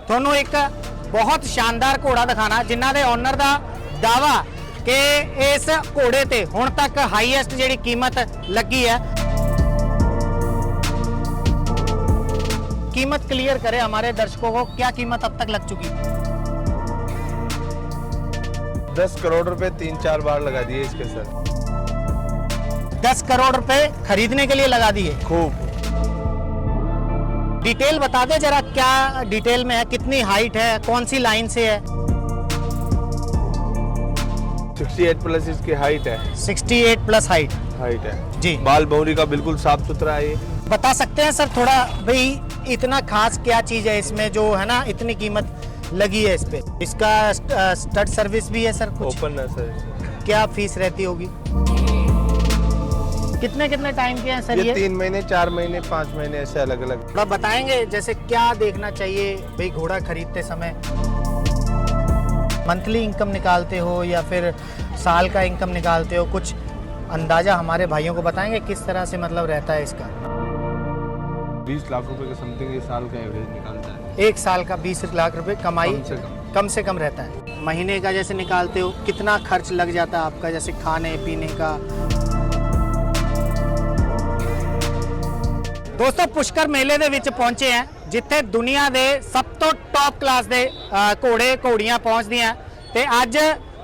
ਤੁਹਾਨੂੰ ਇੱਕ ਬਹੁਤ ਸ਼ਾਨਦਾਰ ਘੋੜਾ ਦਿਖਾਣਾ ਜਿਨ੍ਹਾਂ ਦੇ ਓਨਰ ਦਾ ਦਾਵਾ ਕਿ ਇਸ ਘੋੜੇ ਤੇ ਹੁਣ ਤੱਕ ਹਾਈਐਸਟ ਜਿਹੜੀ ਕੀਮਤ ਲੱਗੀ ਹੈ। कीमत क्लियर करें हमारे दर्शकों को, क्या कीमत अब तक लग चुकी? 10 करोड़ रुपए 3-4 बार लगा दिए इसके सर। 10 करोड़ रुपए खरीदने के लिए लगा दिए। खूब डिटेल बता दे जरा, क्या डिटेल में है, कितनी हाइट है, कौन सी लाइन से है? 68 प्लस इसकी हाइट है। 68 प्लस हाइट है जी। बाल भौरी का बिल्कुल साफ सुथरा है ये। बता सकते हैं सर थोड़ा भाई इतना खास क्या चीज है इसमें जो है ना इतनी कीमत लगी है इस पे? इसका स्टड सर्विस भी है सर कुछ? ओपन है सर। क्या फीस रहती होगी? कितने कितने टाइम के हैं सर ये 3 महीने 4 महीने 5 महीने ऐसे अलग अलग। थोड़ा बताएंगे जैसे क्या देखना चाहिए भाई घोड़ा खरीदते समय? मंथली इनकम निकालते हो या फिर साल का इनकम निकालते हो? कुछ अंदाजा हमारे भाइयों को बताएंगे किस तरह से मतलब रहता है इसका? 20 लाख रुपए के समथिंग ये साल का एवरेज निकालता है। एक साल का 20 लाख रुपए कमाई कम से कम रहता है। महीने का जैसे निकालते हो कितना खर्च लग जाता है आपका, जैसे खाने पीने का? दोस्तों पुष्कर मेले ਦੇ ਵਿੱਚ ਪਹੁੰਚੇ ਆ ਜਿੱਥੇ ਦੁਨੀਆ ਦੇ ਸਭ ਤੋਂ ਟੌਪ ਕਲਾਸ ਦੇ ਘੋੜੇ ਘੋੜੀਆਂ ਪਹੁੰਚਦੀਆਂ ਤੇ ਅੱਜ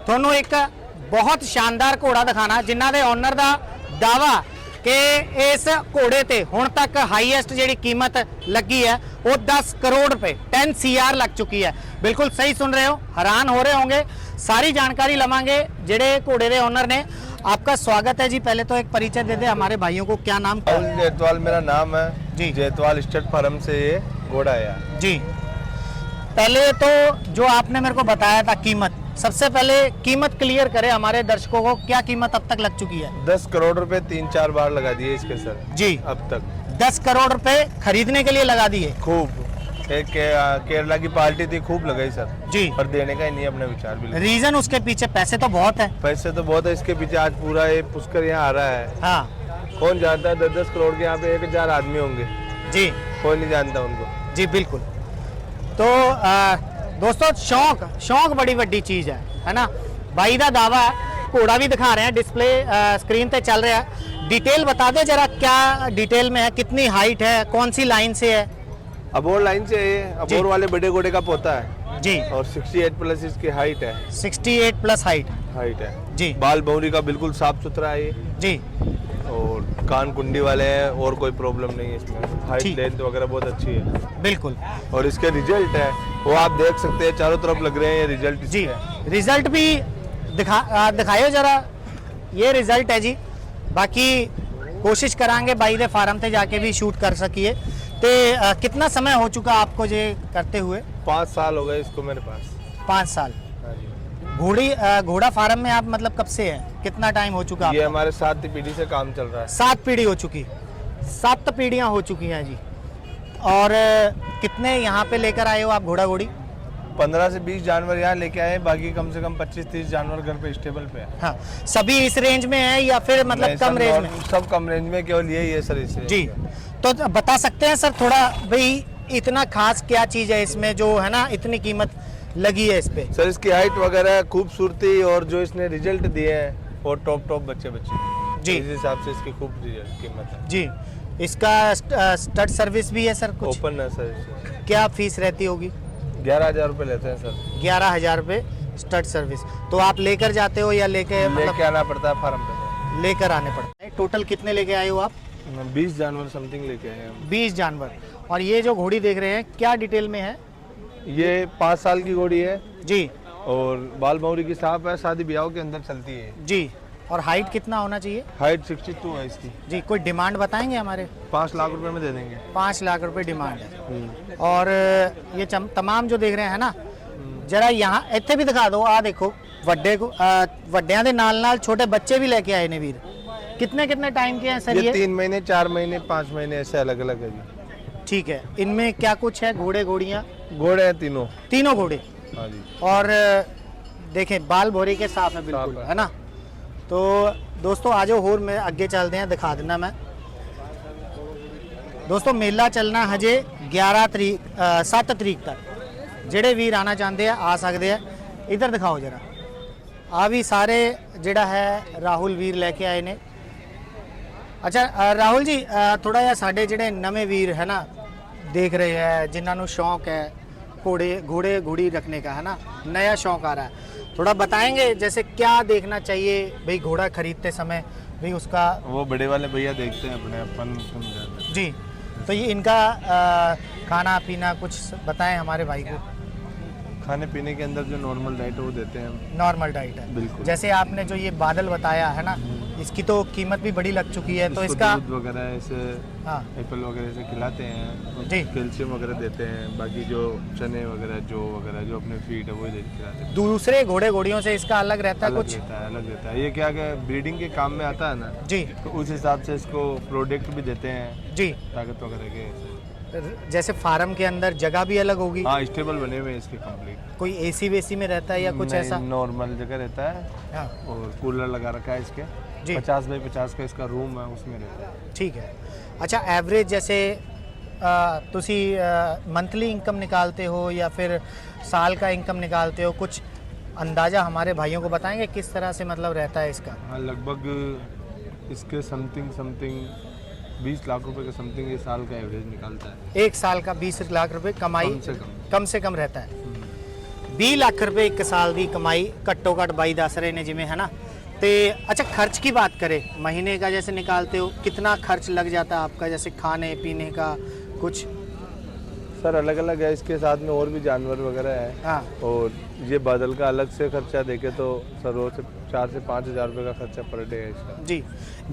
ਤੁਹਾਨੂੰ ਇੱਕ ਬਹੁਤ ਸ਼ਾਨਦਾਰ ਘੋੜਾ ਦਿਖਾਣਾ ਜਿਨ੍ਹਾਂ ਦੇ ਓਨਰ ਦਾ ਦਾਵਾ कि इस घोड़े ते हुण तक हाईएस्ट जिहड़ी कीमत लगी है वो 10 करोड़ रुपए 10 CR लग चुकी है। बिल्कुल सही सुन रहे हो, हैरान हो रहे होंगे। सारी जानकारी लवांगे जिहड़े घोड़े दे ओनर ने। आपका स्वागत है जी। पहले तो एक परिचय दे दे हमारे भाइयों को, क्या नाम? जयतवाल मेरा नाम है जी। जयतवाल स्टड फार्म से ये घोड़ा है जी। पहले तो जो आपने मेरे को बताया था कीमत, सबसे पहले कीमत क्लियर करें हमारे दर्शकों को, क्या कीमत अब तक लग चुकी है? 10 करोड़ रुपए 3-4 बार लगा दिए इसके सर जी। अब तक 10 करोड़ रुपए खरीदने के लिए लगा दिए। खूब एक केरला की पार्टी थी, खूब लगाई सर जी। पर देने का ही नहीं अपने विचार भी। रीजन उसके पीछे पैसे तो बहुत है। पैसे तो बहुत है इसके पीछे। आज पूरा ये पुष्कर यहाँ आ रहा है। हाँ कौन जानता है 10-10 करोड़ के यहाँ पे 1000 आदमी होंगे जी। कोई नहीं जानता उनको जी बिल्कुल। तो दोस्तों शौक बड़ी वड्डी चीज़ है ना। भाई का दावा है, घोड़ा भी दिखा रहे हैं, डिस्प्ले स्क्रीन पे चल रहा है। डिटेल बता दे जरा, क्या डिटेल में है, कितनी हाइट है, कौन सी लाइन से है? अबोर लाइन से है। अबोर वाले बड़े घोड़े का पोता है जी। और 68 प्लस इसकी हाइट है। 68 प्लस हाइट है जी। बाल भौरी का बिल्कुल साफ सुथरा है ये जी। और कान कुंडी वाले हैं और कोई प्रॉब्लम नहीं है इसमें। हाइट लेंथ वगैरह बहुत अच्छी है बिल्कुल। और इसके रिजल्ट है वो आप देख सकते हैं, चारों तरफ लग रहे हैं ये रिजल्ट जी। रिजल्ट भी दिखाओ जरा, ये रिजल्ट है जी। बाकी कोशिश करांगे भाई दे फार्म ते जाके भी शूट कर सकिए। तो कितना समय हो चुका आपको ये करते हुए? 5 साल हो गए इसको मेरे पास। 5 साल। घोड़ा फार्म में आप मतलब कब से है, कितना टाइम हो चुका? ये हमारे 7 पीढ़ी से काम चल रहा है। 7 पीढ़ी हो चुकी, 7 पीढ़ियां हो चुकी हैं जी। और कितने यहाँ पे लेकर आए हो आप घोड़ा घोड़ी? 15 से 20 जानवर यहाँ लेके आए, बाकी कम से कम 25-30 जानवर घर पे स्टेबल पे है। हाँ, सभी इस रेंज में है या फिर मतलब कम रेंज में? सब कम रेंज में, केवल यही है सर इस जी। तो बता सकते हैं सर थोड़ा भाई इतना खास क्या चीज़ है इसमें जो है ना इतनी कीमत लगी है इस पे? सर इसकी हाइट वगैरह, खूबसूरती और जो इसने रिजल्ट दिए हैं और टॉप बच्चे जी। इस हिसाब से इसकी खूब कीमत है जी। इसका स्टड सर्विस भी है सर कुछ? ओपन है सर। क्या फीस रहती होगी? 11,000 रुपये लेते हैं सर। 11,000 रुपये स्टड सर्विस। तो आप लेकर जाते हो या लेके मतलब आना पड़ता है फार्म पे? लेकर आने पड़ता है। टोटल कितने लेके आए हो आप? 20 जानवर समथिंग लेके आए हैं। 20 जानवर। और ये जो घोड़ी देख रहे हैं क्या डिटेल में है? ये 5 साल की घोड़ी है जी। और बाल भौरी की साफ है, शादी ब्याह के अंदर चलती है जी। और हाइट कितना होना चाहिए? हाइट 62 है इसकी जी। कोई डिमांड बताएंगे हमारे? 5 लाख रुपए में दे देंगे। 5 लाख रुपए डिमांड है। और ये तमाम जो देख रहे हैं ना, जरा यहाँ ਇੱਥੇ भी दिखा दो। आ देखो ਵੱਡਿਆਂ ਦੇ ਨਾਲ छोटे बच्चे भी लेके आए ने वीर। कितने कितने टाइम के हैं सर ये? 3 महीने 4 महीने 5 महीने ऐसे अलग अलग है जी। ठीक है। इनमें क्या कुछ है? घोड़े घोड़ियाँ? घोड़े हैं तीनों घोड़े। हाँ जी। और देखें बाल भोरी के साफ है बिल्कुल, है ना। तो दोस्तों आ जाओ, होर मैं अगे चलते हैं, दिखा देना मैं। दोस्तों मेला चलना हजे 7 तरीक तक। ਜਿਹੜੇ ਵੀਰ ਆਣਾ ਚਾਹੁੰਦੇ ਆ ਸਕਦੇ ਆ। ਇਧਰ ਦਿਖਾਓ ਜਰਾ, ਆ ਵੀ ਸਾਰੇ ਜਿਹੜਾ ਹੈ ਰਾਹੁਲ ਵੀਰ ਲੈ ਕੇ ਆਏ ਨੇ। ਅੱਛਾ ਰਾਹੁਲ ਜੀ, ਥੋੜਾ ਜਿਹਾ ਸਾਡੇ ਜਿਹੜੇ ਨਵੇਂ ਵੀਰ ਹੈ ਨਾ देख रहे हैं, जिन्होंने शौक है घोड़े घोड़ी रखने का, है ना, नया शौक आ रहा है, थोड़ा बताएंगे जैसे क्या देखना चाहिए भाई घोड़ा खरीदते समय भाई उसका? वो बड़े वाले भैया देखते हैं अपने, अपन जी। तो ये इनका खाना पीना कुछ बताएं हमारे भाई को। खाने पीने के अंदर जो नॉर्मल डाइट है वो देते हैं हम। नॉर्मल डाइट है, बिल्कुल। जैसे आपने जो ये बादल बताया है ना, इसकी तो कीमत भी बड़ी लग चुकी है, तो इसका दूध वगैरह ऐसे हाँ एप्पल वगैरह से खिलाते हैं जी। कैल्शियम वगैरह देते हैं, बाकी जो चने वगैरह जो अपने फीड है वो ही खिलाते हैं। दूसरे घोड़े घोड़ियों से इसका अलग रहता है? कुछ अलग रहता है। ये क्या ब्रीडिंग के काम में आता है ना जी, तो उस हिसाब से इसको प्रोडक्ट भी देते हैं जी, ताकत वगैरह के। जैसे फार्म के अंदर जगह भी अलग होगी? हाँ, स्टेबल बने हुए हैं इसके कंप्लीट। कोई एसी वेसी में रहता है या कुछ ऐसा? नॉर्मल जगह रहता है। हाँ। और कूलर लगा रखा है इसके जी। 50 बाई 50 का इसका रूम है, उसमें रहता है। ठीक है। अच्छा, एवरेज जैसे तुसी मंथली इनकम निकालते हो या फिर साल का इनकम निकालते हो, कुछ अंदाज़ा हमारे भाइयों को बताएंगे किस तरह से मतलब रहता है इसका? हाँ, लगभग इसके समथिंग 20 लाख रुपए के समथिंग ये साल का एवरेज निकालता है। एक साल का 20 लाख रुपए कमाई कम से कम रहता है। 20 ਲੱਖ ਰੁਪਏ ਇੱਕ ਸਾਲ ਦੀ ਕਮਾਈ ਘੱਟੋ ਘੱਟ ਬਾਈ ਦੱਸ ਰਹੇ ਨੇ ਜਿਵੇਂ, है ना। तो अच्छा, खर्च की बात करें, महीने का जैसे निकालते हो कितना खर्च लग जाता है आपका, जैसे खाने पीने का कुछ? सर अलग अलग है, इसके साथ में और भी जानवर वगैरह है। हाँ। और ये बादल का अलग से खर्चा देखे तो सर रोज से 4 से 5 हज़ार रुपये का खर्चा पर डे है इसका। जी।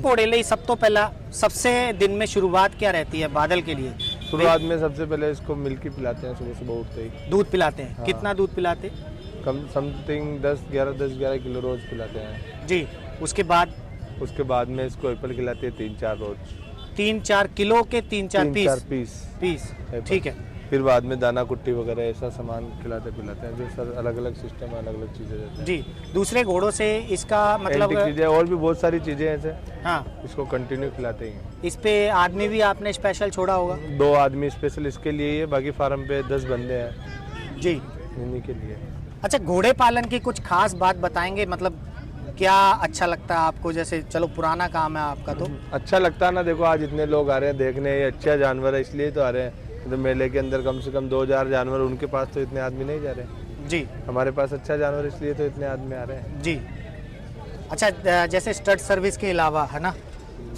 घोड़े लिए सब तो पहला सबसे दिन में शुरुआत क्या रहती है बादल के लिए? शुरुआत में सबसे पहले इसको मिल्की पिलाते हैं, सुबह सुबह उठते ही दूध पिलाते हैं। हाँ। कितना दूध पिलाते? कम समथिंग 10-11 किलो रोज पिलाते हैं जी। उसके बाद में इसको एप्पल खिलाते हैं 3-4 रोज। 3-4 किलो के 3-4 पीस। ठीक है। फिर बाद में दाना कुट्टी वगैरह ऐसा सामान खिलाते पिलाते हैं, जो सर अलग अलग सिस्टम है, अलग अलग चीज़ें देते हैं। जी। दूसरे घोड़ों से इसका मतलब चीज़ें और भी बहुत सारी चीज़ें ऐसे हाँ इसको कंटिन्यू खिलाते हैं। इस पे आदमी भी आपने स्पेशल छोड़ा होगा? 2 आदमी स्पेशल इसके लिए ही है, बाकी फार्म पे 10 बंदे हैं जी इन्हीं के लिए। अच्छा, घोड़े पालन की कुछ खास बात बताएंगे, मतलब क्या अच्छा लगता है आपको? जैसे चलो पुराना काम है आपका तो अच्छा लगता है ना। देखो आज इतने लोग आ रहे हैं देखने, ये अच्छा जानवर है इसलिए तो आ रहे हैं। तो मेले के अंदर कम से कम 2000 जानवर, उनके पास तो इतने आदमी नहीं जा रहे जी। हमारे पास अच्छा जानवर इसलिए तो इतने आदमी आ रहे हैं जी। अच्छा, जैसे स्टड सर्विस के अलावा, है ना,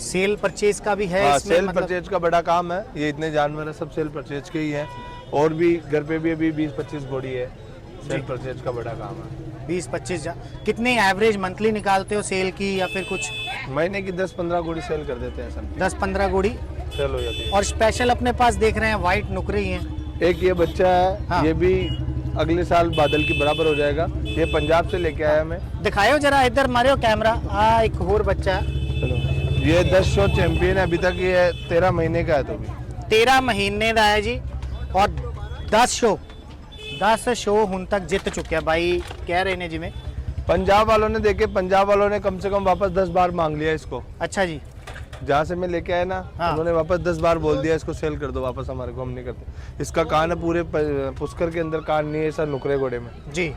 सेल परचेज का भी है? हाँ, इसमें सेल मतलब परचेज का बड़ा काम है। ये इतने जानवर है सब सेल परचेज के ही है, और भी घर पे भी अभी 20-25 घोड़ी है। सेल परचेज का बड़ा काम है। 20-25 कितनी एवरेज मंथली निकालते हो सेल की, या फिर कुछ महीने की 10-15 घोड़ी सेल कर देते हैं सब। 10-15 घोड़ी सेल हो जाती है। और स्पेशल अपने पास देख रहे हैं वाइट नुकरी हैं। एक ये बच्चा है। हाँ। ये भी अगले साल बादल की बराबर हो जाएगा। ये पंजाब से लेके आया मैं। दिखाओ जरा, इधर मारो कैमरा। एक और बच्चा है। चलो, ये 10 शो चैंपियन है अभी तक। ये 13 महीने का है तो भी 13 महीने का है जी, और 10 शो हुन तक जित चुके भाई कह रहे ने जिमें। पंजाब वालों ने देखे, पंजाब वालों ने कम से कम वापस 10 बार मांग लिया इसको। अच्छा जी। जहाँ से मैं लेके आया ना, हाँ। उन्होंने वापस 10 बार बोल दिया इसको सेल कर दो वापस हमारे को, हम नहीं करते। इसका कान है पूरे पुष्कर के अंदर कान नहीं है सर, नुकरे घोड़े में जी।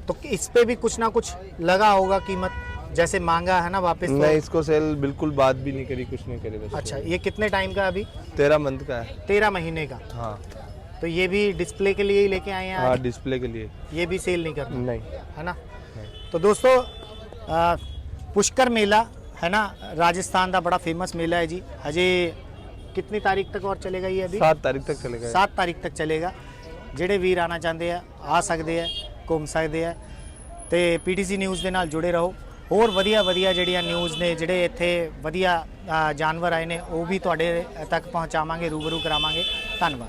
तो इस पे भी कुछ ना कुछ लगा होगा कीमत, जैसे मांगा है ना वापस तो? नहीं, इसको सेल बिल्कुल बात भी नहीं करी, कुछ नहीं करी बस। अच्छा, ये कितने टाइम का अभी? 13 मंथ का है। 13 महीने का। हाँ। तो ये भी डिस्प्ले के लिए ही लेके आए हैं? हाँ, डिस्प्ले के लिए। ये भी सेल नहीं करना? नहीं, है ना। तो दोस्तों, पुष्कर मेला है ना, राजस्थान का बड़ा फेमस मेला है जी। अजय कितनी तारीख तक और चलेगा ये? अभी 7 तारीख तक चलेगा। 7 तारीख तक चलेगा। ਜਿਹੜੇ ਵੀਰ ਆਣਾ ਚਾਹੁੰਦੇ ਆ ਸਕਦੇ ਆ, ਘੁੰਮ ਸਕਦੇ ਆ। ਤੇ ਪੀਟੀਸੀ ਨਿਊਜ਼ ਦੇ ਨਾਲ ਜੁੜੇ ਰਹੋ। ਹੋਰ ਵਧੀਆ ਜਿਹੜੀਆਂ ਨਿਊਜ਼ ਨੇ, ਜਿਹੜੇ ਇੱਥੇ ਵਧੀਆ ਜਾਨਵਰ ਆਏ ਨੇ, ਉਹ ਵੀ ਤੁਹਾਡੇ ਤੱਕ ਪਹੁੰਚਾਵਾਂਗੇ, ਰੂਬਰੂ ਕਰਾਵਾਂਗੇ। ਧੰਨਵਾਦ।